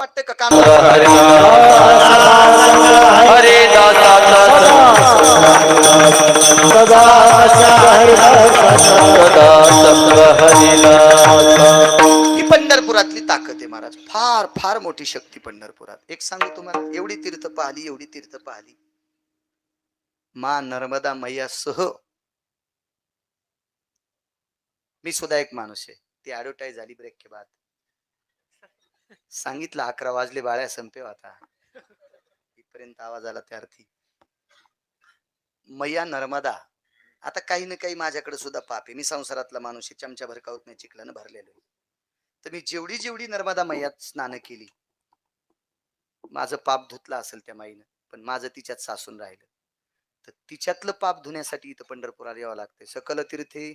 वाटतं का काम? ही पंढरपुरातली ताकद आहे महाराज. फार फार मोठी शक्ती पंढरपुरात. एक सांगू तुम्हाला, एवढी तीर्थ पाहिली, एवढी तीर्थ पाहिली, मा नर्मदा मैया सह मी सुद्धा एक माणूस आहे. ती ऍडव्हर्टाईज झाली ब्रेक के बाद. सांगितलं 11 वाजले, बाळ्या संपेव आता. इथपर्यंत आवाज आला त्या अर्थी. मैया नर्मदा. आता काही ना काही माझ्याकडे सुद्धा पाप आहे. मी संसारातला माणूस आहे, चमचा भर काऊत नाही चिखलानं भरलेलो आहे. तर मी जेवढी जेवढी नर्मदा मैयात स्नान केली, माझं पाप धुतलं असेल त्या माईनं, पण माझं तिच्यात सासून राहिलं. तर तिच्यातलं पाप धुण्यासाठी इथं पंढरपुरात यावं लागतंय. सकल तीर्थे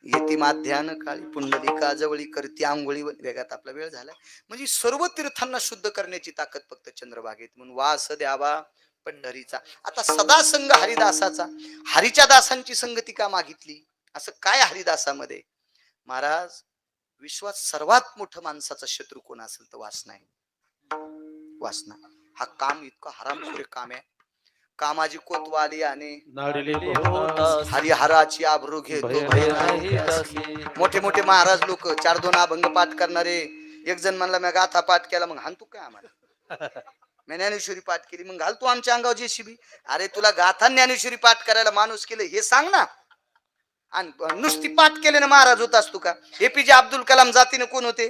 येती माध्यान काळी पुंडलिका जवळी करती आंघोळी. वेगात आपला वेळ झाला. म्हणजे सर्व तीर्थांना शुद्ध करण्याची ताकद फक्त चंद्रभागेत. म्हणून वास द्यावा पंढरीचा. आता सदा संग हरिदासाचा. हरीच्या दासांची संगती का मागितली? असं काय हरिदासामध्ये? महाराज, विश्वात सर्वात मोठं माणसाचा शत्रू कोण असेल तर वासना आहे. वासना हा काम इतका हरामखोर काम आहे. कामाची कोतवाली आणि हरिहराची आबरू घेतो. मोठे मोठे महाराज लोक 4-2 अभंग पाठ करणारे. एक जण म्हणला मी गाथा पाठ केला, मग हाणतो काय आम्हाला? मी ज्ञानेश्वरी पाठ केली, मग घालतो आमच्या अंगावर जेसीबी. अरे तुला गाथा ज्ञानेश्वरी पाठ करायला माणूस केलं हे सांग ना. आणि नुसती पाठ केल्याने महाराज होत असतो का? एपीजे अब्दुल कलाम जातीने कोण होते?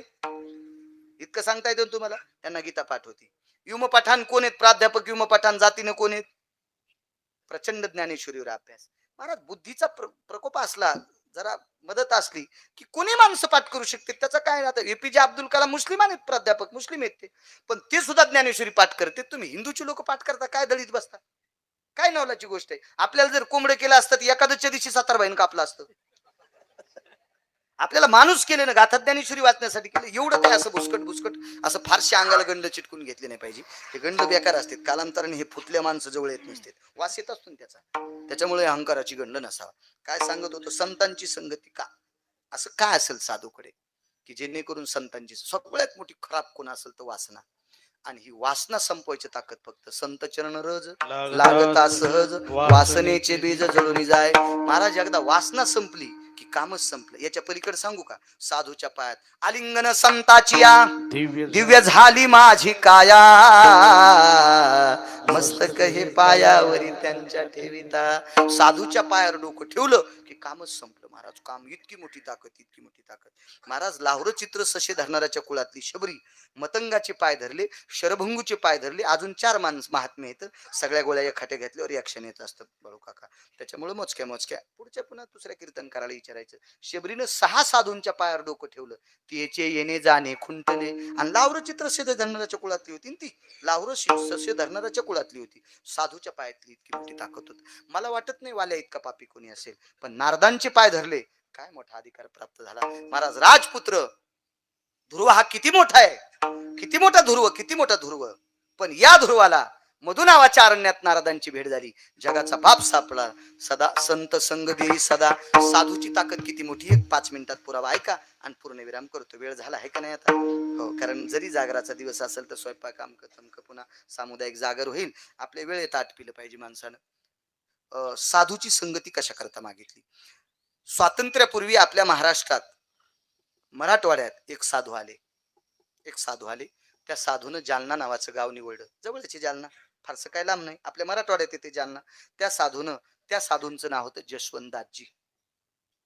इतकं सांगता येतं तुम्हाला? त्यांना गीता पाठ होती. युम पठाण कोण आहेत? प्राध्यापक युम पठाण जातीने कोण आहेत? प्रचंड ज्ञानेश्वरीवर अभ्यास. महाराज, बुद्धीचा प्रकोप असला, जरा मदत असली की कोणी माणसं पाठ करू शकते. त्याचा काय? आता एपीजे अब्दुल कलाम मुस्लिम आहेत, प्राध्यापक मुस्लिम आहेत ते, पण ते सुद्धा ज्ञानेश्वरी पाठ करते. तुम्ही हिंदूचे लोक पाठ करता, काय दळीत बसता? काय नवलाची गोष्ट आहे? आपल्याला जर कोंबडं केलं असतं तर एखाद्याच्या दिवशी 7 कापलं असतं. आपल्याला माणूस केले ना, गाथा ज्ञानेश्वरी वाचण्यासाठी केलं. एवढं काय असं बुसकट असं फारशे अंगाला गंड चिटकून घेतले नाही पाहिजे. हे गंड बेकार असतात. कालांतराने हे फुटल्या माणसं जवळ येत नसतात. वास येत असतो त्याचा. त्याच्यामुळे अहंकाराची गंड नसावा. काय सांगत होतो? संतांची संगती का? असं काय असेल साधूकडे की जेणेकरून संतांची सगळ्यात मोठी खराब कोण असेल तर वासना. आणि ही वासना संपवायची ताकद फक्त संत चरण रज लागता सहज वासनेचे बीज जळून जाय. महाराज, एकदा वासना संपली की कामच संपलं. याच्या पलीकडे सांगू का? साधूच्या पायात आलिंगन संताची या दिव्य झाली माझी काया. मस्तक हे पायावरी त्यांच्या ठेविता. साधूच्या पायावर डोकं ठेवलं की कामच संपलं. महाराज, काम इतकी मोठी ताकद, इतकी मोठी ताकद. महाराज, लाहोर चित्र ससे धरणाऱ्याच्या कुळातली शबरी मतंगाचे पाय धरले, शरभंगूचे पाय धरले. अजून 4 माणस महात्मे आहेत. सगळ्या गोळ्या एखाट्या घेतल्यावर रिॲक्शन येत असतं बळू काका. त्याच्यामुळे मोजक्या पुढच्या पुन्हा दुसऱ्या कीर्तन करायला विचारायचं. शबरीनं 6 साधूंच्या पायावर डोकं ठेवलं. तिचे येणे जाणे खुंटले. आणि लाहोर चित्र ससे धरणाऱ्याच्या कुळातली होती ती. लाहोर ससे धरणाऱ्याच्या कुळातली होती. साधूच्या पायातली इतकी मोठी ताकद होती. मला वाटत नाही वाल्या इतका पापी कोणी असेल, पण नारदांचे पाय धरले, काय मोठा अधिकार प्राप्त झाला. महाराज, राजपुत्र ध्रुव हा किती मोठा आहे, किती मोठा ध्रुव, किती मोठा ध्रुव. पण या ध्रुवाला मधु नावाच्या अरण्यात नारदांची भेट झाली. जगाचा बाप सापडला. सदा संत संग देई सदा. साधूची ताकद किती मोठी. 5 मिनिटात पुरावा ऐका आणि पूर्ण विराम करतो. वेळ झाला आहे का नाही आता? हो, कारण जरी जागराचा दिवस असेल तर स्वयंपाक आमक पुन्हा सामुदायिक जागर होईल. आपल्या वेळेत आटपिलं पाहिजे माणसानं. साधूची संगती कशा करता मागितली? स्वातंत्र्यापूर्वी आपल्या महाराष्ट्रात मराठवाड्यात एक साधू आले. त्या साधूनं जालना नावाचं गाव निवडलं. जवळचे जालना, फारसं काय लांब नाही, आपल्या मराठवाड्यात येते जालना. त्या साधूंचं नाव होतं जसवंतदासजी.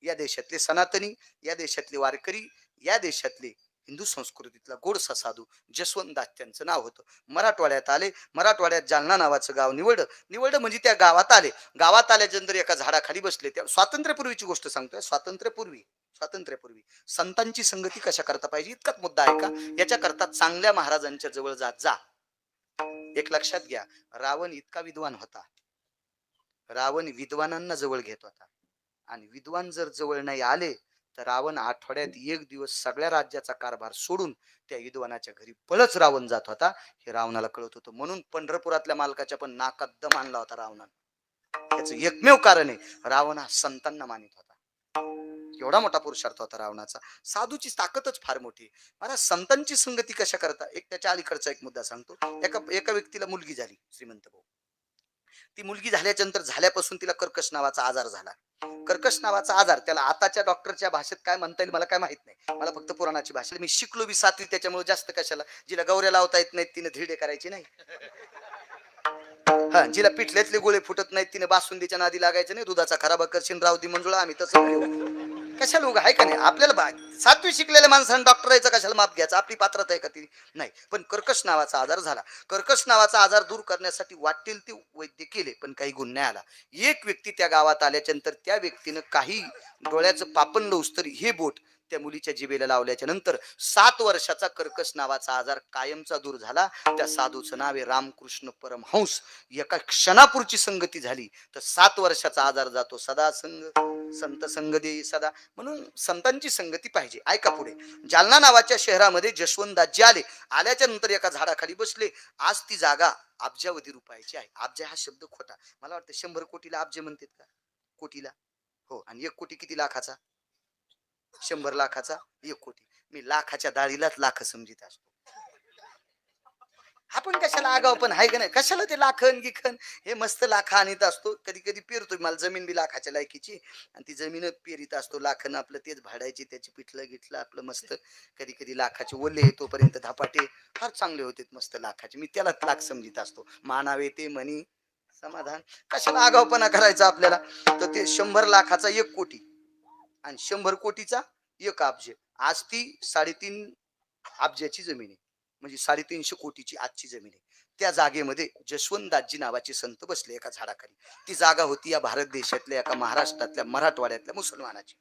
या देशातले सनातनी, या देशातले वारकरी, या देशातले हिंदू संस्कृतीतला गोडसा साधू जसवंतदास त्यांचं नाव होतं. मराठवाड्यात आले. मराठवाड्यात जालना नावाचं गाव निवडलं म्हणजे त्या गावात आले. गावात आल्यानंतर एका झाडाखाली बसले. त्या स्वातंत्र्यपूर्वीची गोष्ट सांगतोय. स्वातंत्र्यपूर्वी संतांची संगती कशा करता पाहिजे इतकाच मुद्दा आहे का? याच्या करता चांगल्या महाराजांच्या जवळ जा. एक लक्षात घ्या, रावण इतका विद्वान होता. रावण विद्वानांना जवळ घेत होता. आणि विद्वान जर जवळ नाही आले तर रावण आठवड्यात 1 दिवस सगळ्या राज्याचा कारभार सोडून त्या विद्वानाच्या घरी पळच रावण जात होता. हे रावणाला कळत होतं. म्हणून पंढरपुरातल्या मालकाच्या पण नाकात दम आणला होता रावणानं. याचं एकमेव कारण आहे, रावण हा संतांना मानित होता. एवढा मोठा पुरुषार्थ होता रावणाचा. साधूची ताकदच फार मोठी. मला संतांची संगती कशा करता, एक त्याच्या अलीकडचा एक मुद्दा सांगतो. एका एका व्यक्तीला मुलगी झाली, श्रीमंत भाऊ. ती मुलगी झाल्याच्या नंतर झाल्यापासून तिला कर्कश नावाचा आजार झाला. कर्कश नावाचा आजार, त्याला आताच्या डॉक्टरच्या भाषेत काय म्हणता येईल मला काय माहित नाही, मला फक्त पुराणाची भाषा. मी शिकलो बी 7वी, त्याच्यामुळे जास्त कशाला. जिला गौऱ्या लावता येत नाहीत तिने धिरडे करायचे नाही. हा, जिला पिठल्यातले गोळे फुटत नाहीत तिने बासुंदीच्या नादी लागायचं नाही. दुधाचा खराबा करशील रावदी मंजुळा, आम्ही तसं कशाला उगा आहे का नाही. आपल्याला 7वी शिकलेल्या माणसानं डॉक्टरायचं कशाला माप घ्यायचं, आपली पात्रता आहे का ती नाही. पण कर्कश नावाचा आजार झाला. कर्कश नावाचा आजार दूर करण्यासाठी वाटेल ते वैद्य केले, पण काही गुण नाही आला. एक व्यक्ती त्या गावात आल्याच्या नंतर त्या व्यक्तीनं काही डोळ्याचं पापण तरी हे बोट त्या मुलीच्या जिभेला लावल्याच्या नंतर 7 वर्षाचा कर्कश नावाचा आजार कायमचा दूर झाला. त्या साधूचं नाव आहे रामकृष्ण परमहंस. एका क्षणापूरची संगती झाली तर 7 वर्षाचा आजार जातो. सदा संग संत संग दे सदा, म्हणून संतांची संगती पाहिजे. ऐका पुढे. जालना नावाच्या शहरामध्ये जशवंतदासजी आले. आल्याच्या नंतर एका झाडाखाली बसले. आज ती जागा अब्जावधी रुपयाची आहे. अब्ज हा शब्द खोटा, मला वाटतं 100 कोटीला अब्ज म्हणतात का, कोटीला हो. आणि 1 कोटी किती लाखाचा, 100 लाखाचा 1 कोटी. मी लाखाच्या दाळीलाच लाख समजित असतो. आपण कशाला आगाव पण आहे का नाही, कशाला ते लाखन गिखन हे मस्त लाखा आणीत असतो. कधी कधी पेरतो मला जमीन बी लाखाच्या लायकीची, आणि ती जमीन पेरीत असतो. लाखन आपलं तेच भाडायची, त्याची पिठलं गिठलं आपलं मस्त. कधी कधी लाखाचे ओले तोपर्यंत धापाटे फार चांगले होते मस्त लाखाचे. मी त्याला लाख समजित असतो. मानावे ते म्हणी समाधान. कशाला आगावपणा करायचा आपल्याला. तर ते 100 लाखाचा 1 कोटी आणि 100 कोटीचा 1 अब्ज. आज ती 3.5 अब्जाची जमीन आहे, म्हणजे 350 कोटीची आजची जमीन आहे. त्या जागेमध्ये जशवंतदासजी नावाचे संत बसले एका झाडाखाली. ती जागा होती या भारत देशातल्या एका महाराष्ट्रातल्या मराठवाड्यातल्या मुसलमानाची.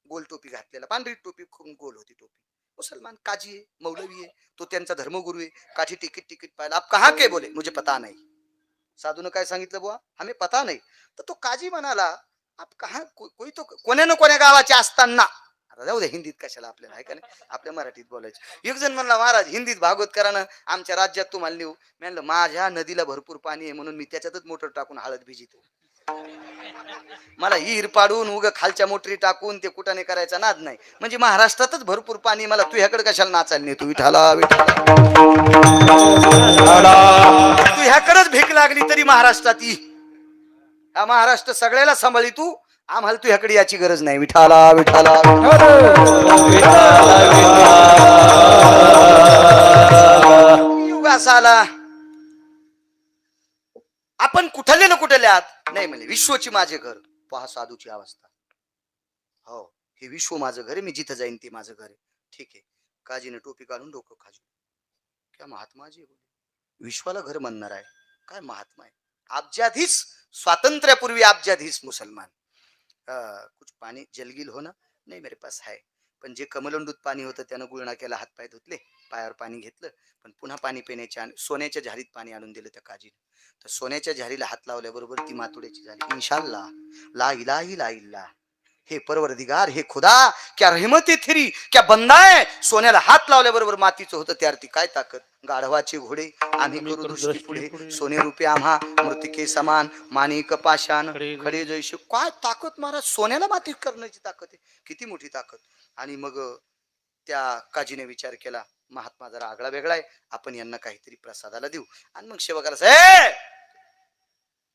गोल टोपी घातलेला, पांढरी टोपी खूप गोल होती टोपी. मुसलमान काजी आहे, मौलवी आहे, तो त्यांचा धर्मगुरु आहे. काठी टिकीट पाहिला. आप कहा के बोले, मुझे पता नाही. साधून काय सांगितलं बुवा, हमें पता नाही. तर तो काजी म्हणाला, आप कहा कोई तो कोण्या न कोण्या गावाचे असताना. जाऊ दे हिंदीत कशाला आपल्याला, आहे का नाही, आपल्या मराठीत बोलायचं. एक जण म्हणला, महाराज हिंदीत भागवत करा आमच्या राज्यात तुम्हाला नेऊ. मी म्हणलं माझ्या नदीला भरपूर पाणी आहे म्हणून मी त्याच्यातच मोटर टाकून हळद भिजितो. मला हिर पाडून उग खालच्या मोटरी टाकून ते कुठाने करायचा नाद नाही. म्हणजे महाराष्ट्रातच भरपूर पाणी, मला तू ह्याकडे कशाला नाचायला नेतो. विठाला तू ह्याकडेच भीक लागली तरी महाराष्ट्रात ही, हा महाराष्ट्र सगळ्याला सांभाळी तू, आम्हाला तू ह्याकडे याची गरज नाही. विठाला विठाला युग असा आला. आपण कुठले ना कुठले आहात नाही म्हणजे विश्वची माझे घर. पहा साधूची अवस्था. हो, हे विश्व माझं घर आहे, मी जिथं जाईन ते माझं घर आहे. ठीक आहे. काजीने टोपी काढून डोकं खाजू. क्या महात्माजी विश्वाला घर म्हणणार आहे, काय महात्मा आहे. अब्जाधीश, स्वातंत्र्यापूर्वी अब्जाधीश मुसलमान. कुछ पाणी जलगिल हो ना, नाही मेरे पास है. पण जे कमलंडूत पाणी होतं त्यानं गुळणा केला, हात पाय धुतले, पायावर पाणी घेतलं, पण पुन्हा पाणी पिण्याच्या सोन्याच्या झारीत पाणी आणून दिलं त्या काजीने. तर सोन्याच्या झारीला हात लावल्याबरोबर ती मातोड्याची झाली. इंशाल्लाह ला इलाहा इला इल्ला. हे परवरदिगार, हे खुदा, क्या रहमत आहे तेरी, क्या बंदा आहे. सोन्याला हात लावल्याबरोबर मातीचं होतं त्यावर ती काय ताकद. गाढवाचे घोडे आम्ही करू दृष्टी पुढे, सोने रुपये आम्हा मृतिके समान, माणिक पाषाण खडे जैसे. काय ताकद महाराज, सोन्याला माती करण्याची ताकद आहे, किती मोठी ताकद. आणि मग त्या काजीने विचार केला, महात्मा जरा आगळा वेगळा आहे, आपण यांना काहीतरी प्रसादाला देऊ. आणि मग सेवकाला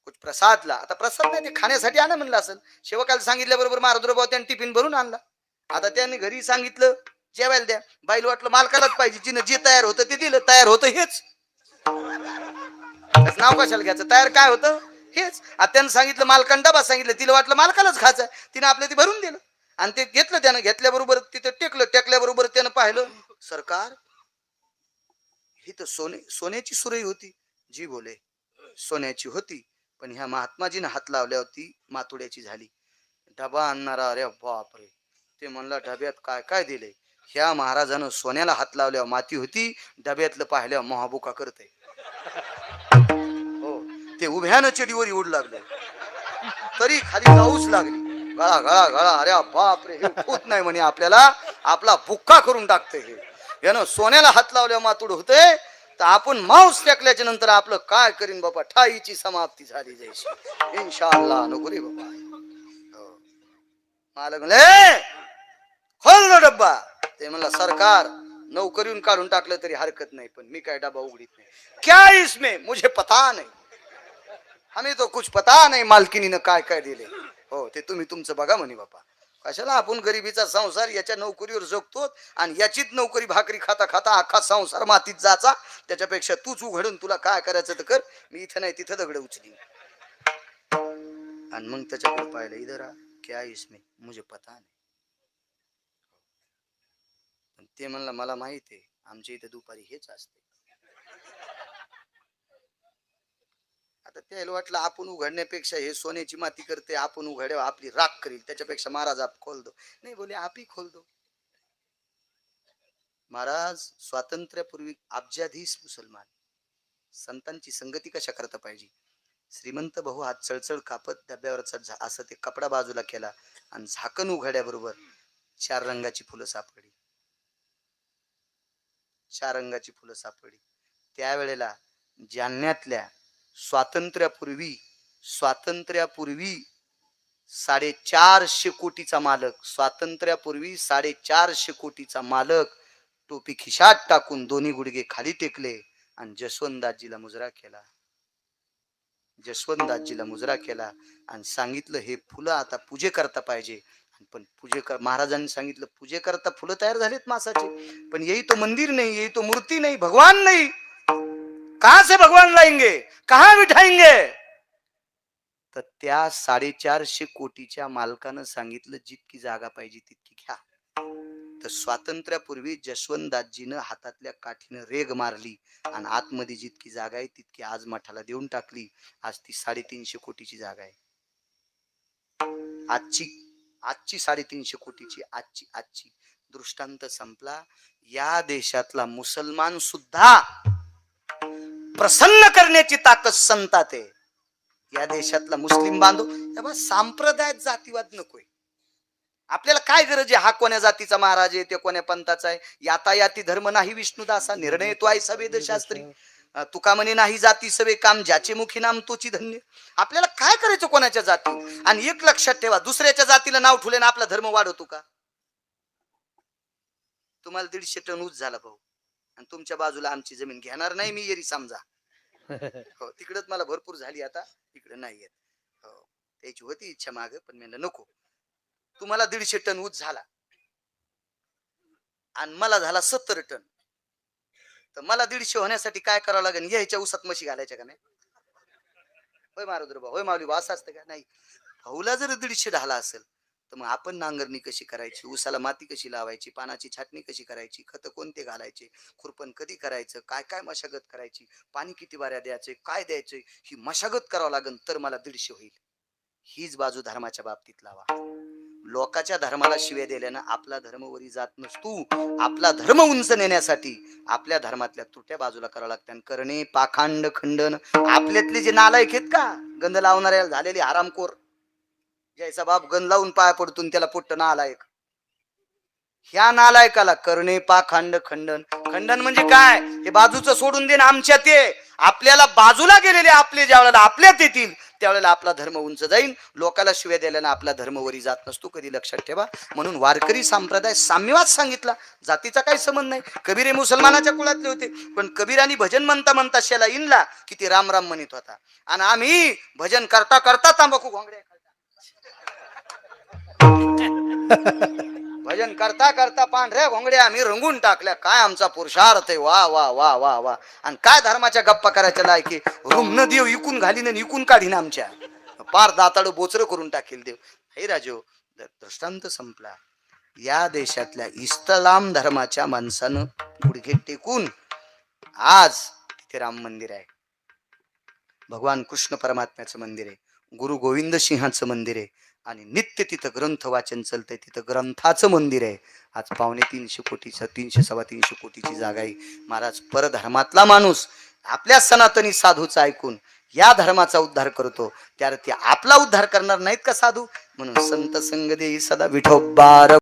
कुछ प्रसादला. आता प्रसाद नाही, ते खाण्यासाठी आणा म्हणलं असेल. सेवकाला सांगितल्याबरोबर महारुद्रभाऊ त्याने टिफिन भरून आणला. आता त्याने घरी सांगितलं जेवायला द्या. बाईला वाटलं मालकालाच पाहिजे, जिनं जे तयार होतं ते दिलं. तयार होतं हेच, नाव कशाला घ्यायचं, तयार काय होतं हेच. आता त्यानं सांगितलं मालकानं डबा सांगितलं, तिला वाटलं मालकालाच खायचं, तिने आपलं ते भरून दिलं. आणि ते घेतलं त्यानं. घेतल्याबरोबर तिथं टेकलं. टेकल्याबरोबर त्यानं पाहिलं, सरकार ही तर सोन्याची सुरई होती. जी बोले सोन्याची होती, पण ह्या महात्माजीने हात लावल्यावरती मातोड्याची झाली. डबा आणणारा, अरे बापरे, ते म्हणला डब्यात काय काय दिले. ह्या महाराजानं सोन्याला हात लावल्यावर माती होती, डब्यातलं पाहिल्यावर महाबुका करते. हो, ते उभ्यानं चडीवर येऊ लागलं तरी खाली जाऊच लागली. गळा गळा गळा, अरे बापरे, हे होत नाही म्हणे आपल्याला, आपला बुक्का करून टाकते हे. यानं सोन्याला हात लावल्यावर मातुड होते, तर आपण मांस टाकल्याच्या नंतर आपलं काय करीन बाबा. ठाईची समाप्ती झाली जैशी. इंशाअल्लाह नको रे बाबा. मालक म्हणले खोल ना डब्बा. ते म्हणला सरकार नोकरीहून काढून टाकलं तरी हरकत नाही, पण मी काय डबा उघडीत नाही. क्या इसमें मुझे पता नहीं, हमें तो कुछ पता नाही मालकिनीनं काय काय दिले. हो ते तुम्ही तुमचं बघा म्हणे बापा. कशाला आपण गरिबीचा संसार याच्या नोकरीवर जगतो आणि याचीच नोकरी भाकरी खाता खाता अख्खा संसार मातीत जाचा. त्याच्यापेक्षा तूच उघडून तुला काय करायचं तर कर, मी इथं नाही तिथं दगड उचली. आणि मग त्याच्याकडे पाहिलं इधर आ, क्या इसमें मुझे पता नाही. ते म्हणलं मला माहित आहे आमच्या इथे दुपारी हेच असते. आता त्याला वाटलं आपण उघडण्यापेक्षा हे सोन्याची माती करते, आपण उघड्या आपली राख करील, त्याच्यापेक्षा महाराज आप खोल दो. नाही बोले आप ही खोल दो. महाराज स्वातंत्र्यापूर्वी अब्जाधीश मुसलमान संतांची संगती कशा करता पाहिजे. श्रीमंत भाऊ हात चळचळ कापत डब्यावरचा असं ते कपडा बाजूला केला आणि झाकण उघड्याबरोबर 4 रंगाची फुलं सापडली. 4 रंगाची फुलं सापडली. त्यावेळेला जालन्यातल्या स्वातंत्र्यापूर्वी 450 कोटीचा मालक, स्वातंत्र्यापूर्वी 450 कोटीचा मालक टोपी खिशात टाकून दोन्ही गुडघे खाली टेकले आणि जसवंतदासजीला मुजरा केला. जसवंतदासजीला मुजरा केला आणि सांगितलं हे फुलं आता पूजे करता पाहिजे. पण महाराजांनी सांगितलं पूजे करता फुलं तयार झालेत मासाचे, पण यही तो मंदिर नहीं, यही तो मूर्ति नहीं, भगवान नहीं, कहां से भगवान लाएंगे, कहां बिठाएंगे. तर त्या 450 कोटीच्या मालकानं सांगितलं जितकी जागा पाहिजे तितकी घ्या. तर स्वातंत्र्यापूर्वी जसवंतदासजीनं हातातल्या काठीनं रेग मारली आणि आतमध्ये जितकी जागा आहे तितकी आज मठाला देऊन टाकली. आज ती 350 कोटीची जागा आहे. आजची 350 कोटीची आजची दृष्टांत संपला. या देशातला मुसलमान सुद्धा प्रसन्न करण्याची ताकद संतात आहे. या देशातला मुस्लिम बांधव तेव्हा सांप्रदायात जातीवाद नकोय. आपल्याला काय गरज आहे हा कोण्या जातीचा महाराज आहे ते कोण्या पंथाचा आहे. यातायाती धर्म नाही विष्णुदासा, निर्णय तो ऐसा वेदशास्त्री. तुका म्हणे नाही जाती सवे काम, ज्याचे मुखी नाम तोची धन्य. आपल्याला काय करायचं कोणाच्या जाती. आणि एक लक्षात ठेवा, दुसऱ्याच्या जातीला नाव ठेवले ना आपला धर्म वाढवतो का. तुम्हाला 150 टन ऊस झाला भाऊ आणि तुमच्या बाजूला आमची जमीन घेणार नाही मी येरी समजा. हो तिकडच मला भरपूर झाली, आता इकडे नाही येत. हो त्याची होती इच्छा माग, पण म्हणलं नको. तुम्हाला 150 टन ऊस झाला आणि मला झाला 70 टन, तर मला 150 होण्यासाठी काय करावं लागेल. ह्याच्या ऊसात म्हशी घालायच्या का नाही. होय मारुद्र भाऊ, होय माऊली भाऊ, असं असतं का. नाही, भाऊला जर 150 ढाला असेल तर मग आपण नांगरणी कशी करायची, ऊसाला माती कशी लावायची, पानाची छाटणी कशी करायची, खत कोणते घालायचे, खुरपण कधी करायचं, काय काय मशागत करायची, पाणी किती बाऱ्या द्यायचे, काय द्यायचे, ही मशागत करावं लागेल तर मला 150 होईल. हीच बाजू धर्माच्या बाबतीत लावा. लोकाच्या धर्माला शिव्या दिल्यानं आपला धर्म वरी जात नसतो. आपला धर्म उंच नेण्यासाठी आपल्या धर्मातल्या त्रुट्या बाजूला करावं लागतात. करणे पाखांड खंडन. आपल्यातले जे नालायक आहेत का गंध लावणाऱ्या झालेले हरामखोर, ज्याचा बाप गंध लावून पाया पडतून त्याला पुट्ट नालायक, ह्या नालायकाला करणे पाखांड खंडन. खंडन म्हणजे काय, हे बाजूचं सोडून देणं. आमच्यात ते आपल्याला बाजूला गेलेले आपले ज्या वेळेला आपल्यात येतील त्यावेळेला आपला धर्म उंच जाईल. लोकाला शिव्या द्यायला आपला धर्म वरी जात नसतो, कधी लक्षात ठेवा. म्हणून वारकरी संप्रदाय साम्यवाद सांगितला, जातीचा काही संबंध नाही. कबीर हे मुसलमानाच्या कुळातले होते, पण कबीरांनी भजन म्हणता म्हणता शेला इनला किती राम राम म्हणत होता. आणि आम्ही भजन करता करता तांबाखू घोंगड्या भजन करता करता पांढऱ्या घोंगड्या आम्ही रंगून टाकल्या. काय आमचा पुरुषार्थ आहे. वा वा वा वा वा. आणि काय धर्माच्या गप्पा करायच्या लायकी. रुग्ण देव इकून घालीन इकून काढीन आमच्या, पार दाताड बोचर करून टाकेल देव. हे राजो दृष्टांत संपला. या देशातल्या इस्लाम धर्माच्या माणसानं गुडघे टेकून आज तिथे राम मंदिर आहे, भगवान कृष्ण परमात्म्याचं मंदिर आहे, गुरु गोविंद सिंहाचं मंदिर आहे आणि नित्य तिथं ग्रंथ वाचन चालतंय. तिथं ग्रंथाचं मंदिर आहे. आज 350 कोटीचं 300-350 कोटीची जागा आहे. महाराज परधर्मातला माणूस आपल्या सनातनी साधूचा ऐकून या धर्माचा उद्धार करतो, त्यावर ते आपला उद्धार करणार नाहीत का साधू. म्हणून संत संग देई सदा विठोबार.